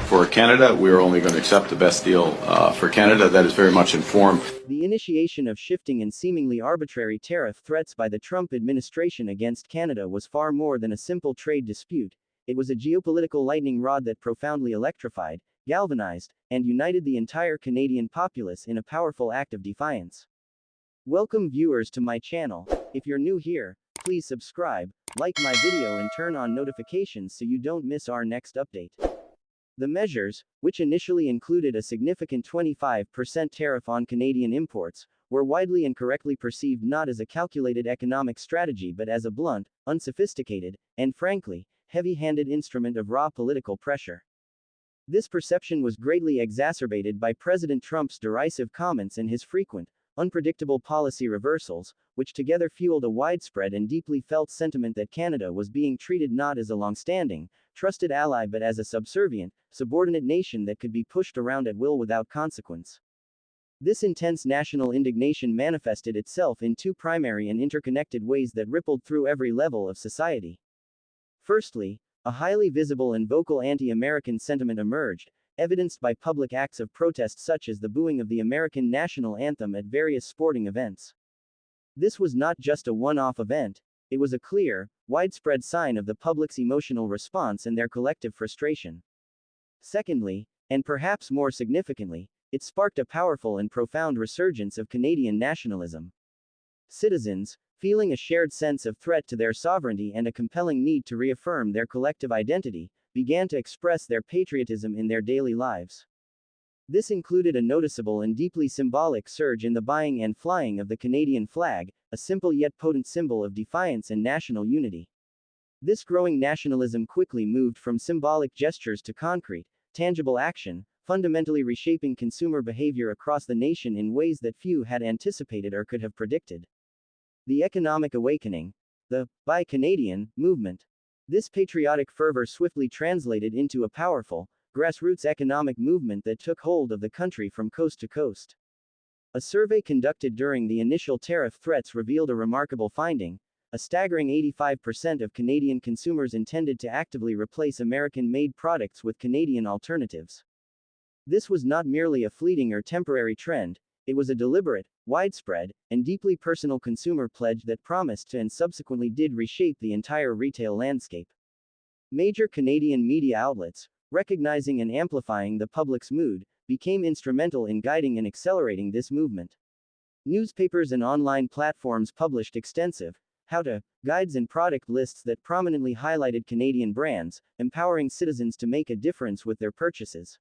for Canada. We are only going to accept the best deal for Canada. That is very much informed. The initiation of shifting and seemingly arbitrary tariff threats by the Trump administration against Canada was far more than a simple trade dispute. It was a geopolitical lightning rod that profoundly electrified, galvanized, and united the entire Canadian populace in a powerful act of defiance. Welcome viewers to my channel. If you're new here, please subscribe, like my video and turn on notifications so you don't miss our next update. The measures, which initially included a significant 25% tariff on Canadian imports, were widely and correctly perceived not as a calculated economic strategy but as a blunt, unsophisticated, and frankly, heavy-handed instrument of raw political pressure. This perception was greatly exacerbated by President Trump's derisive comments and his frequent, unpredictable policy reversals, which together fueled a widespread and deeply felt sentiment that Canada was being treated not as a long-standing, trusted ally but as a subservient, subordinate nation that could be pushed around at will without consequence. This intense national indignation manifested itself in two primary and interconnected ways that rippled through every level of society. Firstly, a highly visible and vocal anti-American sentiment emerged, evidenced by public acts of protest such as the booing of the American national anthem at various sporting events. This was not just a one-off event, it was a clear, widespread sign of the public's emotional response and their collective frustration. Secondly, and perhaps more significantly, it sparked a powerful and profound resurgence of Canadian nationalism. Citizens, feeling a shared sense of threat to their sovereignty and a compelling need to reaffirm their collective identity, began to express their patriotism in their daily lives. This included a noticeable and deeply symbolic surge in the buying and flying of the Canadian flag, a simple yet potent symbol of defiance and national unity. This growing nationalism quickly moved from symbolic gestures to concrete, tangible action, fundamentally reshaping consumer behavior across the nation in ways that few had anticipated or could have predicted. The economic awakening, the Buy Canadian movement. This patriotic fervor swiftly translated into a powerful, grassroots economic movement that took hold of the country from coast to coast. A survey conducted during the initial tariff threats revealed a remarkable finding: a staggering 85% of Canadian consumers intended to actively replace American-made products with Canadian alternatives. This was not merely a fleeting or temporary trend, it was a deliberate, widespread, and deeply personal consumer pledge that promised to and subsequently did reshape the entire retail landscape. Major Canadian media outlets, recognizing and amplifying the public's mood, became instrumental in guiding and accelerating this movement. Newspapers and online platforms published extensive how-to guides and product lists that prominently highlighted Canadian brands, empowering citizens to make a difference with their purchases.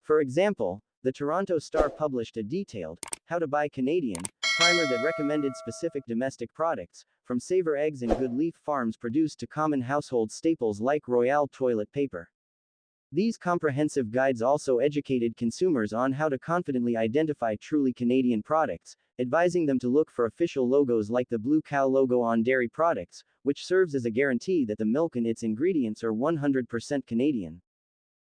For example, the Toronto Star published a detailed How to Buy Canadian primer that recommended specific domestic products, from Savour eggs and Good Leaf Farms produced to common household staples like Royale toilet paper. These comprehensive guides also educated consumers on how to confidently identify truly Canadian products, advising them to look for official logos like the Blue Cow logo on dairy products, which serves as a guarantee that the milk and its ingredients are 100% Canadian.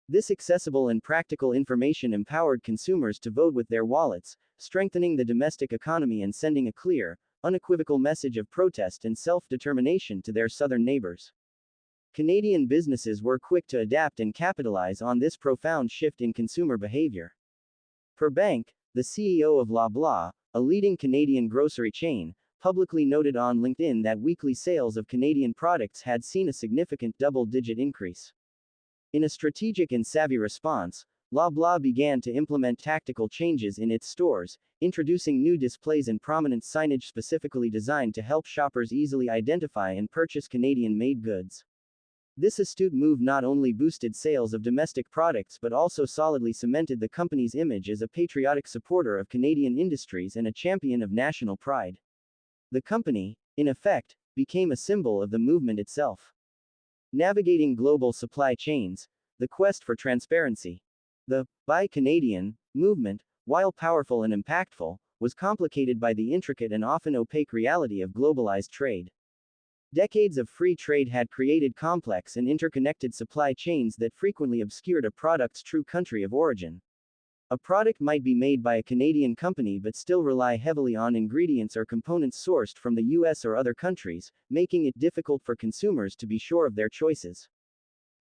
This accessible and practical information empowered consumers to vote with their wallets, strengthening the domestic economy and sending a clear, unequivocal message of protest and self-determination to their southern neighbors. Canadian businesses were quick to adapt and capitalize on this profound shift in consumer behavior. Per Bank, the CEO of Loblaw, a leading Canadian grocery chain, publicly noted on LinkedIn that weekly sales of Canadian products had seen a significant double-digit increase. In a strategic and savvy response, Loblaw began to implement tactical changes in its stores, introducing new displays and prominent signage specifically designed to help shoppers easily identify and purchase Canadian-made goods. This astute move not only boosted sales of domestic products but also solidly cemented the company's image as a patriotic supporter of Canadian industries and a champion of national pride. The company, in effect, became a symbol of the movement itself. Navigating global supply chains, the quest for transparency. The Buy Canadian movement, while powerful and impactful, was complicated by the intricate and often opaque reality of globalized trade. Decades of free trade had created complex and interconnected supply chains that frequently obscured a product's true country of origin. A product might be made by a Canadian company but still rely heavily on ingredients or components sourced from the US or other countries, making it difficult for consumers to be sure of their choices.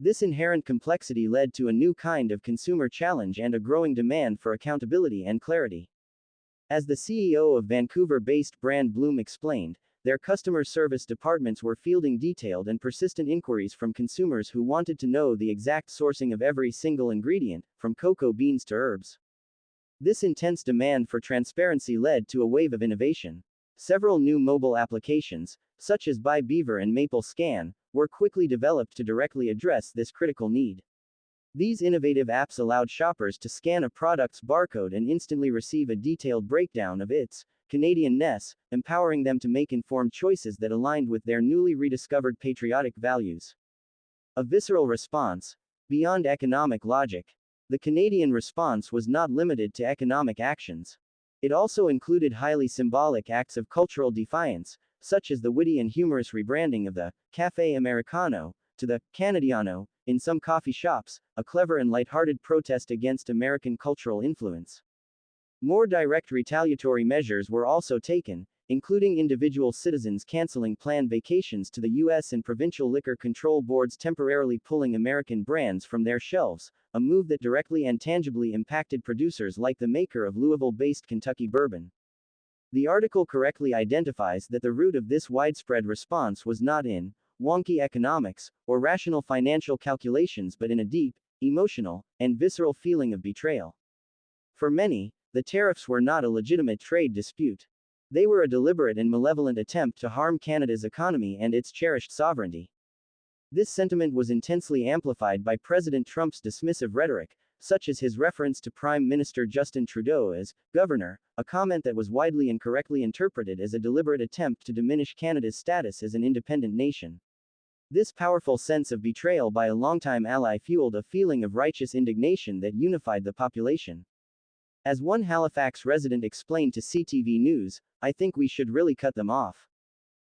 This inherent complexity led to a new kind of consumer challenge and a growing demand for accountability and clarity. As the CEO of Vancouver-based brand Bloom explained, their customer service departments were fielding detailed and persistent inquiries from consumers who wanted to know the exact sourcing of every single ingredient, from cocoa beans to herbs. This intense demand for transparency led to a wave of innovation. Several new mobile applications, such as Buy Beaver and Maple Scan, were quickly developed to directly address this critical need. These innovative apps allowed shoppers to scan a product's barcode and instantly receive a detailed breakdown of its Canadian-ness, empowering them to make informed choices that aligned with their newly rediscovered patriotic values. A visceral response, beyond economic logic. The Canadian response was not limited to economic actions. It also included highly symbolic acts of cultural defiance, such as the witty and humorous rebranding of the Café Americano to the Canadiano in some coffee shops, a clever and lighthearted protest against American cultural influence. More direct retaliatory measures were also taken, including individual citizens canceling planned vacations to the U.S. and provincial liquor control boards temporarily pulling American brands from their shelves, a move that directly and tangibly impacted producers like the maker of Louisville-based Kentucky bourbon. The article correctly identifies that the root of this widespread response was not in wonky economics or rational financial calculations but in a deep, emotional, and visceral feeling of betrayal. For many, the tariffs were not a legitimate trade dispute. They were a deliberate and malevolent attempt to harm Canada's economy and its cherished sovereignty. This sentiment was intensely amplified by President Trump's dismissive rhetoric, such as his reference to Prime Minister Justin Trudeau as governor, a comment that was widely and correctly interpreted as a deliberate attempt to diminish Canada's status as an independent nation. This powerful sense of betrayal by a longtime ally fueled a feeling of righteous indignation that unified the population. As one Halifax resident explained to CTV News, "I think we should really cut them off.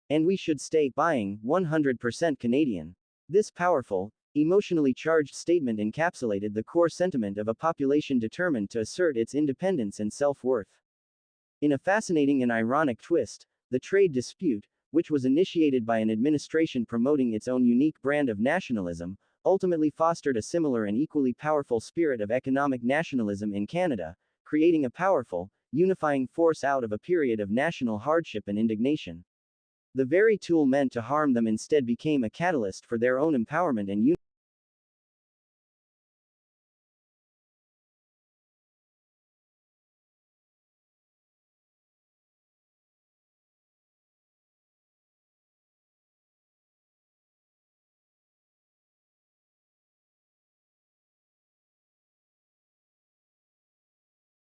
And we should stay buying 100% Canadian." This powerful, emotionally charged statement encapsulated the core sentiment of a population determined to assert its independence and self-worth. In a fascinating and ironic twist, the trade dispute, which was initiated by an administration promoting its own unique brand of nationalism, ultimately fostered a similar and equally powerful spirit of economic nationalism in Canada, creating a powerful, unifying force out of a period of national hardship and indignation. The very tool meant to harm them instead became a catalyst for their own empowerment and unity.